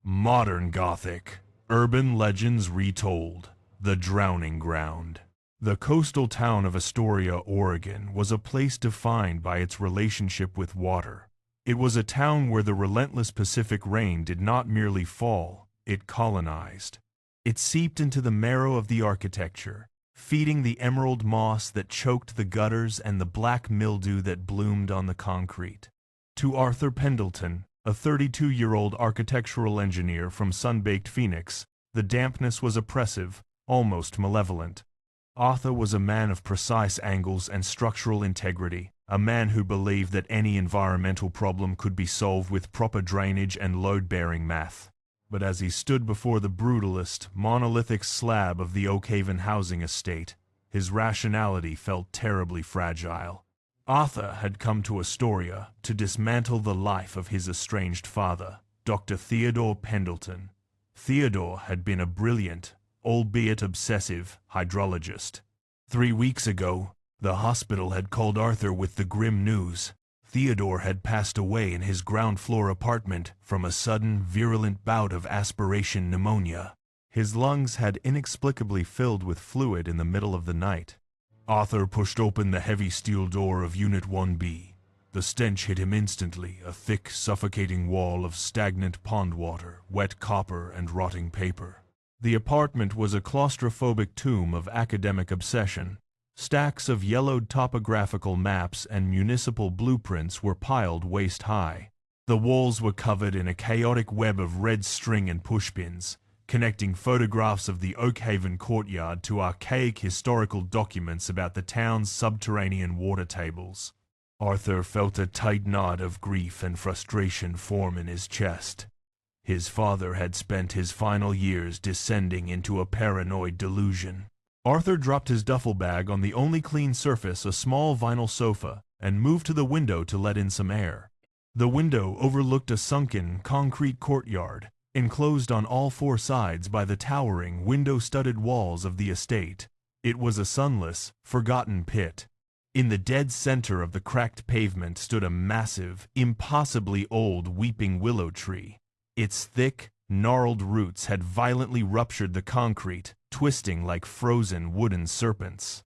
Modern Gothic. Urban legends retold. The Drowning Ground. The coastal town of Astoria, Oregon, was a place defined by its relationship with water. It was a town where the relentless Pacific rain did not merely fall, it colonized. It seeped into the marrow of the architecture, feeding the emerald moss that choked the gutters and the black mildew that bloomed on the concrete. To Arthur Pendleton, a 32-year-old architectural engineer from sun-baked Phoenix, the dampness was oppressive, almost malevolent. Arthur was a man of precise angles and structural integrity, a man who believed that any environmental problem could be solved with proper drainage and load-bearing math. But as he stood before the brutalist, monolithic slab of the Oakhaven Housing Estate, his rationality felt terribly fragile. Arthur had come to Astoria to dismantle the life of his estranged father, Dr. Theodore Pendleton. Theodore had been a brilliant, albeit obsessive, hydrologist. 3 weeks ago, the hospital had called Arthur with the grim news. Theodore had passed away in his ground-floor apartment from a sudden, virulent bout of aspiration pneumonia. His lungs had inexplicably filled with fluid in the middle of the night. Arthur pushed open the heavy steel door of Unit 1B. The stench hit him instantly, a thick, suffocating wall of stagnant pond water, wet copper, and rotting paper. The apartment was a claustrophobic tomb of academic obsession. Stacks of yellowed topographical maps and municipal blueprints were piled waist-high. The walls were covered in a chaotic web of red string and pushpins, connecting photographs of the Oakhaven courtyard to archaic historical documents about the town's subterranean water tables. Arthur felt a tight knot of grief and frustration form in his chest. His father had spent his final years descending into a paranoid delusion. Arthur dropped his duffel bag on the only clean surface, a small vinyl sofa, and moved to the window to let in some air. The window overlooked a sunken, concrete courtyard, enclosed on all 4 sides by the towering, window-studded walls of the estate. It was a sunless, forgotten pit. In the dead center of the cracked pavement stood a massive, impossibly old weeping willow tree. Its thick, gnarled roots had violently ruptured the concrete, twisting like frozen wooden serpents.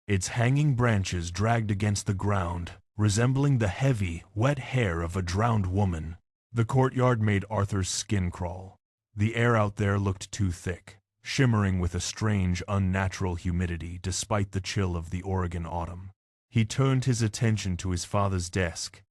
Its hanging branches dragged against the ground, resembling the heavy, wet hair of a drowned woman. The courtyard made Arthur's skin crawl. The air out there looked too thick, shimmering with a strange, unnatural humidity despite the chill of the Oregon autumn. He turned his attention to his father's desk.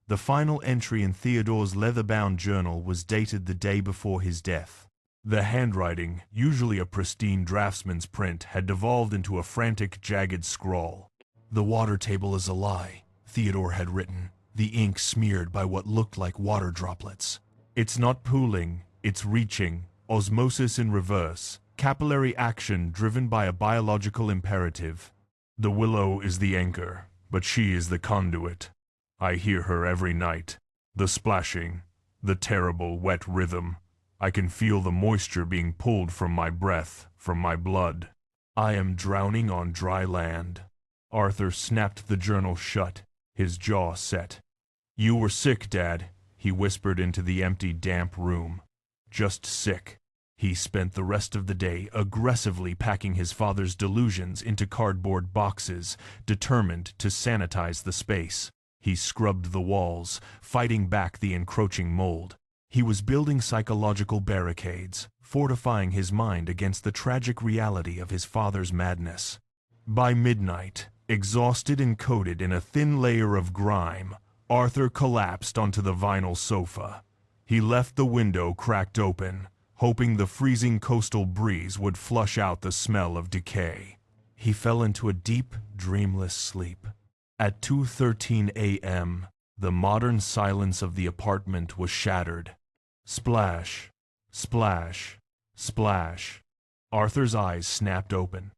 The final entry in Theodore's leather-bound journal was dated the day before his death. The handwriting, usually a pristine draftsman's print, had devolved into a frantic, jagged scrawl. "The water table is a lie," Theodore had written, the ink smeared by what looked like water droplets. "It's not pooling, it's reaching, osmosis in reverse, capillary action driven by a biological imperative. The willow is the anchor, but she is the conduit. I hear her every night. The splashing, the terrible wet rhythm. I can feel the moisture being pulled from my breath, from my blood. I am drowning on dry land." Arthur snapped the journal shut, his jaw set. "You were sick, Dad," he whispered into the empty, damp room. "Just sick." He spent the rest of the day aggressively packing his father's delusions into cardboard boxes, determined to sanitize the space. He scrubbed the walls, fighting back the encroaching mold. He was building psychological barricades, fortifying his mind against the tragic reality of his father's madness. By midnight, exhausted and coated in a thin layer of grime, Arthur collapsed onto the vinyl sofa. He left the window cracked open, hoping the freezing coastal breeze would flush out the smell of decay. He fell into a deep, dreamless sleep. At 2:13 a.m., the modern silence of the apartment was shattered. Splash, splash, splash. Arthur's eyes snapped open.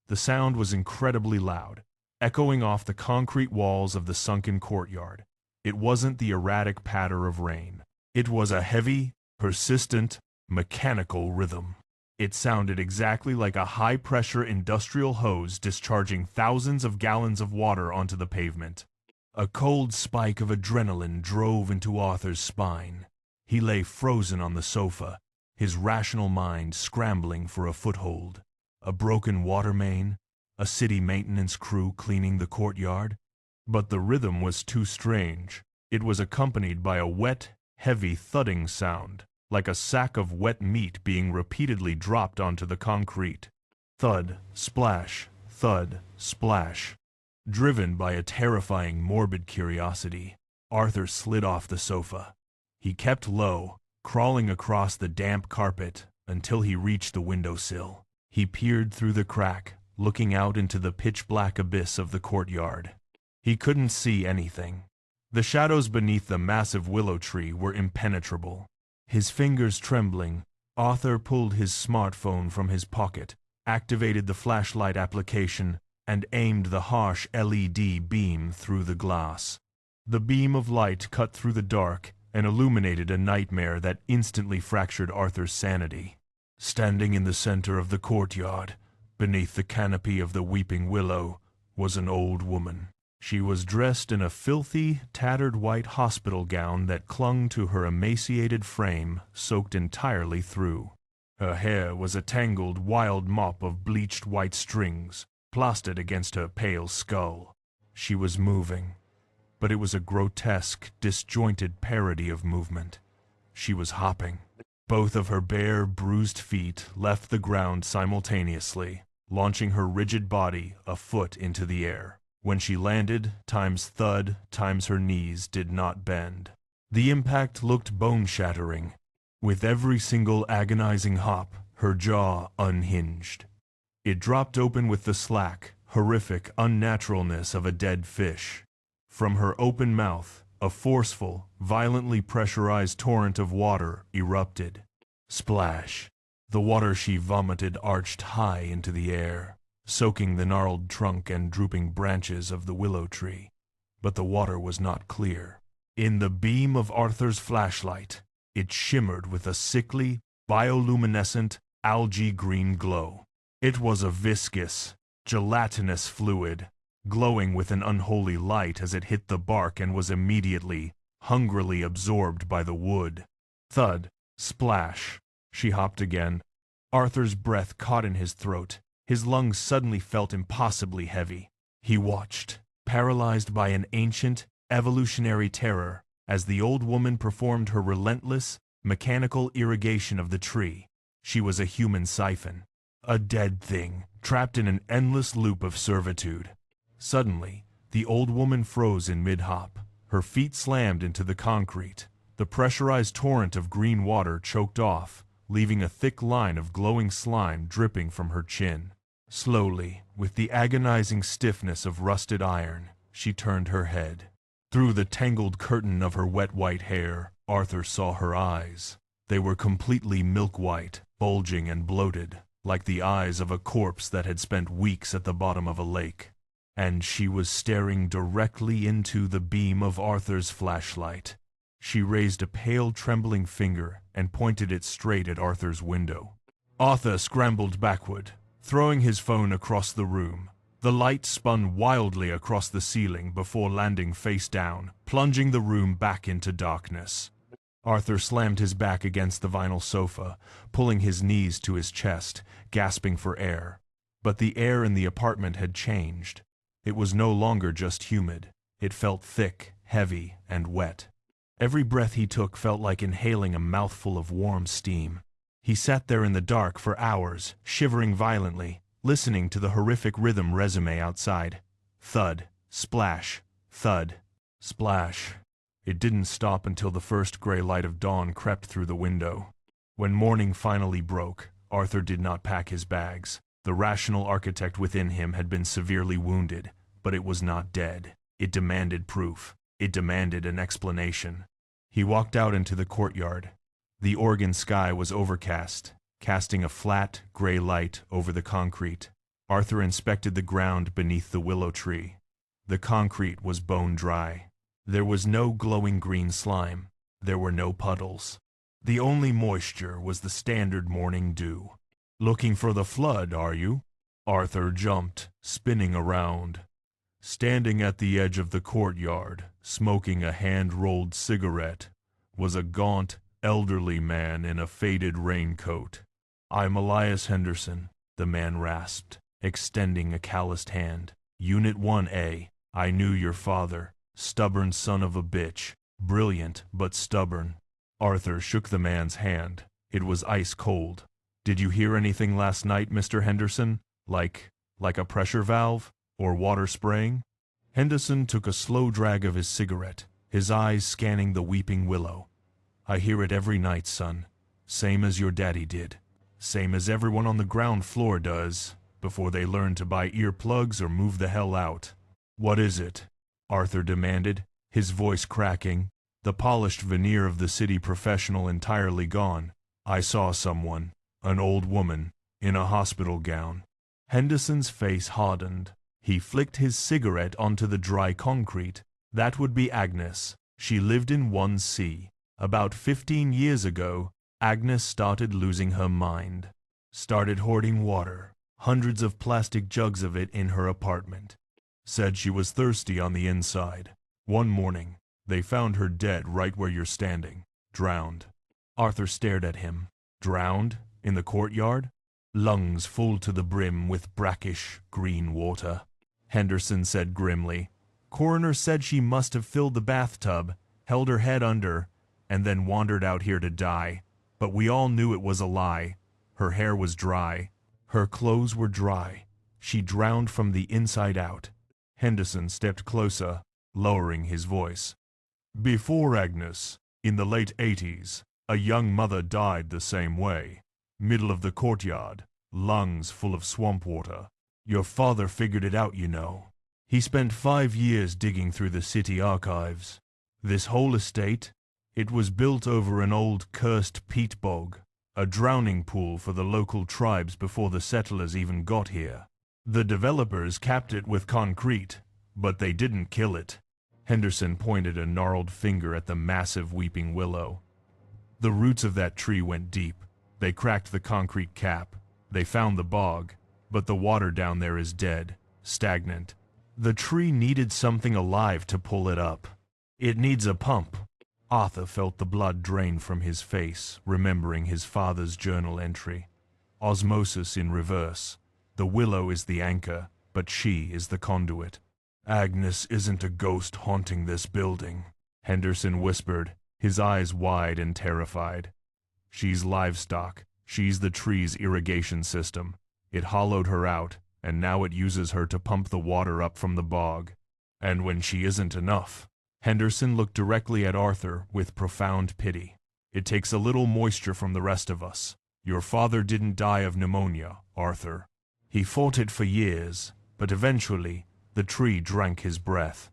The sound was incredibly loud, echoing off the concrete walls of the sunken courtyard. It wasn't the erratic patter of rain. It was a heavy, persistent, mechanical rhythm. It sounded exactly like a high-pressure industrial hose discharging thousands of gallons of water onto the pavement. A cold spike of adrenaline drove into Arthur's spine. He lay frozen on the sofa, his rational mind scrambling for a foothold. A broken water main, a city maintenance crew cleaning the courtyard. But the rhythm was too strange. It was accompanied by a wet, heavy thudding sound, like a sack of wet meat being repeatedly dropped onto the concrete. Thud, splash, thud, splash. Driven by a terrifying morbid curiosity, Arthur slid off the sofa. He kept low, crawling across the damp carpet until he reached the windowsill. He peered through the crack, looking out into the pitch-black abyss of the courtyard. He couldn't see anything. The shadows beneath the massive willow tree were impenetrable. His fingers trembling, Arthur pulled his smartphone from his pocket, activated the flashlight application, and aimed the harsh LED beam through the glass. The beam of light cut through the dark and illuminated a nightmare that instantly fractured Arthur's sanity. Standing in the center of the courtyard, beneath the canopy of the weeping willow, was an old woman. She was dressed in a filthy, tattered white hospital gown that clung to her emaciated frame, soaked entirely through. Her hair was a tangled, wild mop of bleached white strings, plastered against her pale skull. She was moving, but it was a grotesque, disjointed parody of movement. She was hopping. Both of her bare, bruised feet left the ground simultaneously, launching her rigid body a foot into the air. When she landed, times thud, times her knees did not bend. The impact looked bone-shattering. With every single agonizing hop, her jaw unhinged. It dropped open with the slack, horrific unnaturalness of a dead fish. From her open mouth, a forceful, violently pressurized torrent of water erupted. Splash! The water she vomited arched high into the air, soaking the gnarled trunk and drooping branches of the willow tree. But the water was not clear. In the beam of Arthur's flashlight, it shimmered with a sickly, bioluminescent, algae-green glow. It was a viscous, gelatinous fluid, glowing with an unholy light as it hit the bark and was immediately, hungrily absorbed by the wood. Thud, splash. She hopped again. Arthur's breath caught in his throat. His lungs suddenly felt impossibly heavy. He watched, paralyzed by an ancient, evolutionary terror, as the old woman performed her relentless, mechanical irrigation of the tree. She was a human siphon, a dead thing, trapped in an endless loop of servitude. Suddenly, the old woman froze in mid-hop. Her feet slammed into the concrete. The pressurized torrent of green water choked off, leaving a thick line of glowing slime dripping from her chin. Slowly, with the agonizing stiffness of rusted iron, she turned her head. Through the tangled curtain of her wet white hair, Arthur saw her eyes. They were completely milk-white, bulging and bloated, like the eyes of a corpse that had spent weeks at the bottom of a lake. And she was staring directly into the beam of Arthur's flashlight. She raised a pale, trembling finger and pointed it straight at Arthur's window. Arthur scrambled backward, throwing his phone across the room. The light spun wildly across the ceiling before landing face down, plunging the room back into darkness. Arthur slammed his back against the vinyl sofa, pulling his knees to his chest, gasping for air. But the air in the apartment had changed. It was no longer just humid. It felt thick, heavy, and wet. Every breath he took felt like inhaling a mouthful of warm steam. He sat there in the dark for hours, shivering violently, listening to the horrific rhythm resume outside. Thud, splash, thud, splash. It didn't stop until the first gray light of dawn crept through the window. When morning finally broke, Arthur did not pack his bags. The rational architect within him had been severely wounded, but it was not dead. It demanded proof. It demanded an explanation. He walked out into the courtyard. The Oregon sky was overcast, casting a flat, gray light over the concrete. Arthur inspected the ground beneath the willow tree. The concrete was bone dry. There was no glowing green slime. There were no puddles. The only moisture was the standard morning dew. "Looking for the flood, are you?" Arthur jumped, spinning around. Standing at the edge of the courtyard, smoking a hand-rolled cigarette, was a gaunt, elderly man in a faded raincoat. "I'm Elias Henderson," the man rasped, extending a calloused hand. "Unit 1A. I knew your father. Stubborn son of a bitch. Brilliant, but stubborn." Arthur shook the man's hand. It was ice cold. "Did you hear anything last night, Mr. Henderson? Like a pressure valve? Or water spraying?" Henderson took a slow drag of his cigarette, his eyes scanning the weeping willow. "I hear it every night, son. Same as your daddy did. Same as everyone on the ground floor does, before they learn to buy earplugs or move the hell out." "What is it?" Arthur demanded, his voice cracking, the polished veneer of the city professional entirely gone. "I saw someone, an old woman, in a hospital gown." Henderson's face hardened. He flicked his cigarette onto the dry concrete. "That would be Agnes. She lived in 1C. About 15 years ago, Agnes started losing her mind. Started hoarding water, hundreds of plastic jugs of it in her apartment. Said she was thirsty on the inside. One morning, they found her dead right where you're standing, drowned." Arthur stared at him. "Drowned? In the courtyard?" "Lungs full to the brim with brackish, green water," Henderson said grimly. "Coroner said she must have filled the bathtub, held her head under, and then wandered out here to die. But we all knew it was a lie. Her hair was dry. Her clothes were dry. She drowned from the inside out." Henderson stepped closer, lowering his voice. "Before Agnes, in the late 80s, a young mother died the same way. Middle of the courtyard, lungs full of swamp water. Your father figured it out, you know. He spent 5 years digging through the city archives. This whole estate, it was built over an old cursed peat bog, a drowning pool for the local tribes before the settlers even got here. The developers capped it with concrete, but they didn't kill it." Henderson pointed a gnarled finger at the massive weeping willow. "The roots of that tree went deep. They cracked the concrete cap. They found the bog, but the water down there is dead, stagnant. The tree needed something alive to pull it up. It needs a pump." Arthur felt the blood drain from his face, remembering his father's journal entry. "Osmosis in reverse. The willow is the anchor, but she is the conduit." "Agnes isn't a ghost haunting this building," Henderson whispered, his eyes wide and terrified. "She's livestock. She's the tree's irrigation system. It hollowed her out, and now it uses her to pump the water up from the bog. And when she isn't enough," Henderson looked directly at Arthur with profound pity, "it takes a little moisture from the rest of us. Your father didn't die of pneumonia, Arthur. He fought it for years, but eventually the tree drank his breath."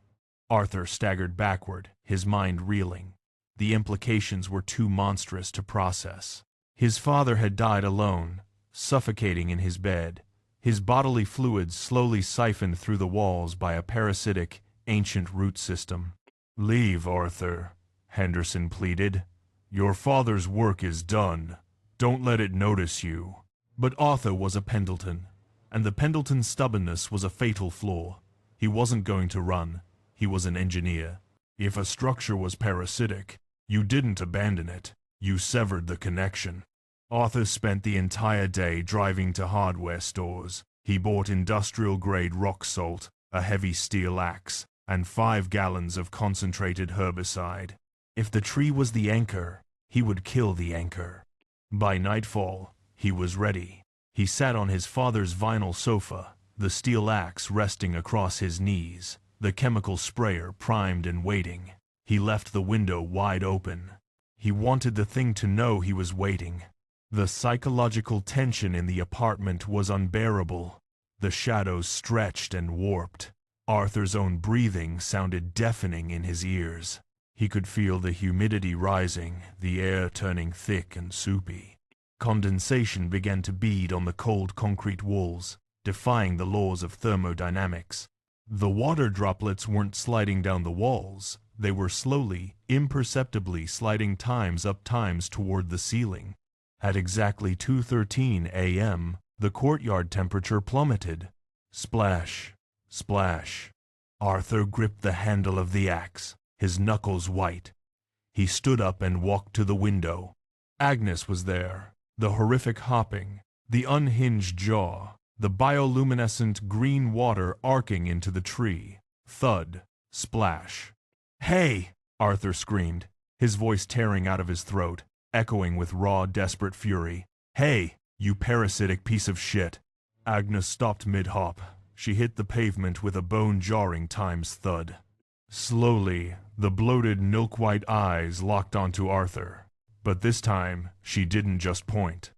Arthur staggered backward, his mind reeling. The implications were too monstrous to process. His father had died alone, suffocating in his bed, his bodily fluids slowly siphoned through the walls by a parasitic, ancient root system. "Leave, Arthur," Henderson pleaded. "Your father's work is done. Don't let it notice you." But Arthur was a Pendleton, and the Pendleton's stubbornness was a fatal flaw. He wasn't going to run. He was an engineer. If a structure was parasitic, you didn't abandon it. You severed the connection. Arthur spent the entire day driving to hardware stores. He bought industrial-grade rock salt, a heavy steel axe, and 5 gallons of concentrated herbicide. If the tree was the anchor, he would kill the anchor. By nightfall, he was ready. He sat on his father's vinyl sofa, the steel axe resting across his knees, the chemical sprayer primed and waiting. He left the window wide open. He wanted the thing to know he was waiting. The psychological tension in the apartment was unbearable. The shadows stretched and warped. Arthur's own breathing sounded deafening in his ears. He could feel the humidity rising, the air turning thick and soupy. Condensation began to bead on the cold concrete walls, defying the laws of thermodynamics. The water droplets weren't sliding down the walls. They were slowly, imperceptibly sliding times up times toward the ceiling. At exactly 2:13 a.m., the courtyard temperature plummeted. Splash, splash. Arthur gripped the handle of the axe, his knuckles white. He stood up and walked to the window. Agnes was there, the horrific hopping, the unhinged jaw, the bioluminescent green water arcing into the tree. Thud, splash. "Hey!" Arthur screamed, his voice tearing out of his throat, echoing with raw, desperate fury. "Hey, you parasitic piece of shit!" Agnes stopped mid-hop. She hit the pavement with a bone-jarring times thud. Slowly, the bloated, milk-white eyes locked onto Arthur. But this time, she didn't just point.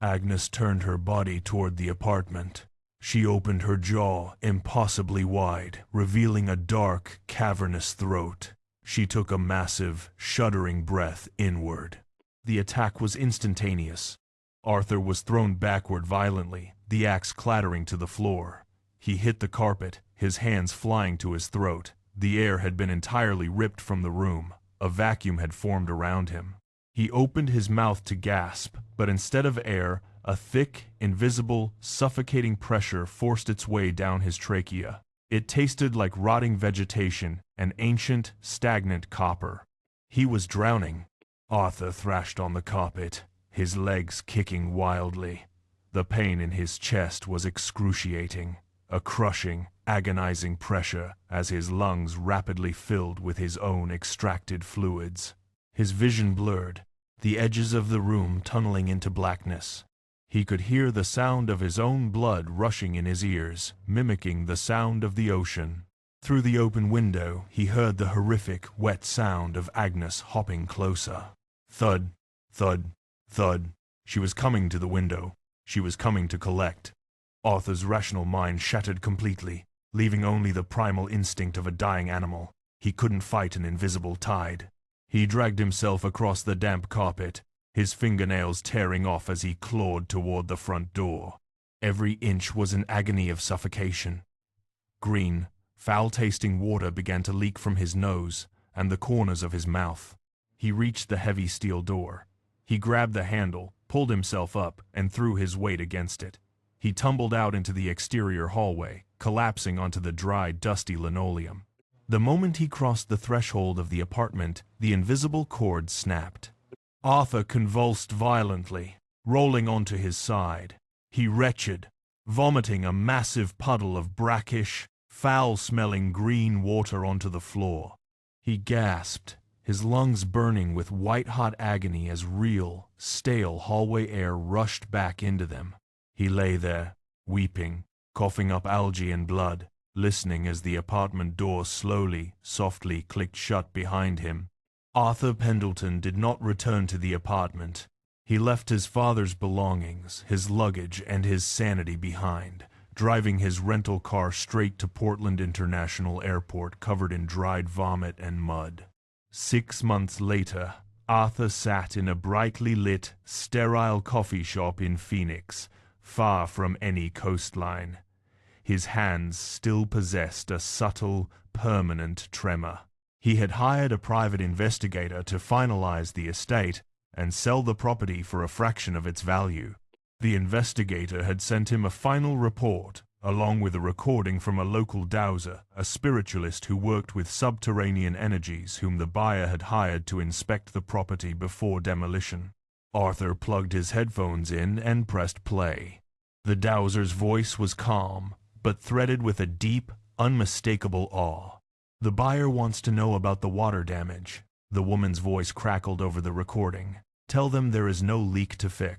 Agnes turned her body toward the apartment. She opened her jaw impossibly wide, revealing a dark, cavernous throat. She took a massive, shuddering breath inward. The attack was instantaneous. Arthur was thrown backward violently, the axe clattering to the floor. He hit the carpet, his hands flying to his throat. The air had been entirely ripped from the room. A vacuum had formed around him. He opened his mouth to gasp, but instead of air, a thick, invisible, suffocating pressure forced its way down his trachea. It tasted like rotting vegetation, an ancient, stagnant copper. He was drowning. Arthur thrashed on the carpet, his legs kicking wildly. The pain in his chest was excruciating, a crushing, agonizing pressure as his lungs rapidly filled with his own extracted fluids. His vision blurred, the edges of the room tunneling into blackness. He could hear the sound of his own blood rushing in his ears, mimicking the sound of the ocean. Through the open window, he heard the horrific, wet sound of Agnes hopping closer. Thud, thud, thud. She was coming to the window. She was coming to collect. Arthur's rational mind shattered completely, leaving only the primal instinct of a dying animal. He couldn't fight an invisible tide. He dragged himself across the damp carpet, his fingernails tearing off as he clawed toward the front door. Every inch was an agony of suffocation. Green, foul-tasting water began to leak from his nose and the corners of his mouth. He reached the heavy steel door. He grabbed the handle, pulled himself up, and threw his weight against it. He tumbled out into the exterior hallway, collapsing onto the dry, dusty linoleum. The moment he crossed the threshold of the apartment, the invisible cord snapped. Arthur convulsed violently, rolling onto his side. He retched, vomiting a massive puddle of brackish, foul-smelling green water onto the floor. He gasped, his lungs burning with white-hot agony as real, stale hallway air rushed back into them. He lay there, weeping, coughing up algae and blood, listening as the apartment door slowly, softly clicked shut behind him. Arthur Pendleton did not return to the apartment. He left his father's belongings, his luggage, and his sanity behind, driving his rental car straight to Portland International Airport covered in dried vomit and mud. 6 months later, Arthur sat in a brightly lit, sterile coffee shop in Phoenix, far from any coastline. His hands still possessed a subtle, permanent tremor. He had hired a private investigator to finalize the estate and sell the property for a fraction of its value. The investigator had sent him a final report, along with a recording from a local dowser, a spiritualist who worked with subterranean energies whom the buyer had hired to inspect the property before demolition. Arthur plugged his headphones in and pressed play. The dowser's voice was calm, but threaded with a deep, unmistakable awe. "The buyer wants to know about the water damage." The woman's voice crackled over the recording. "Tell them there is no leak to fix.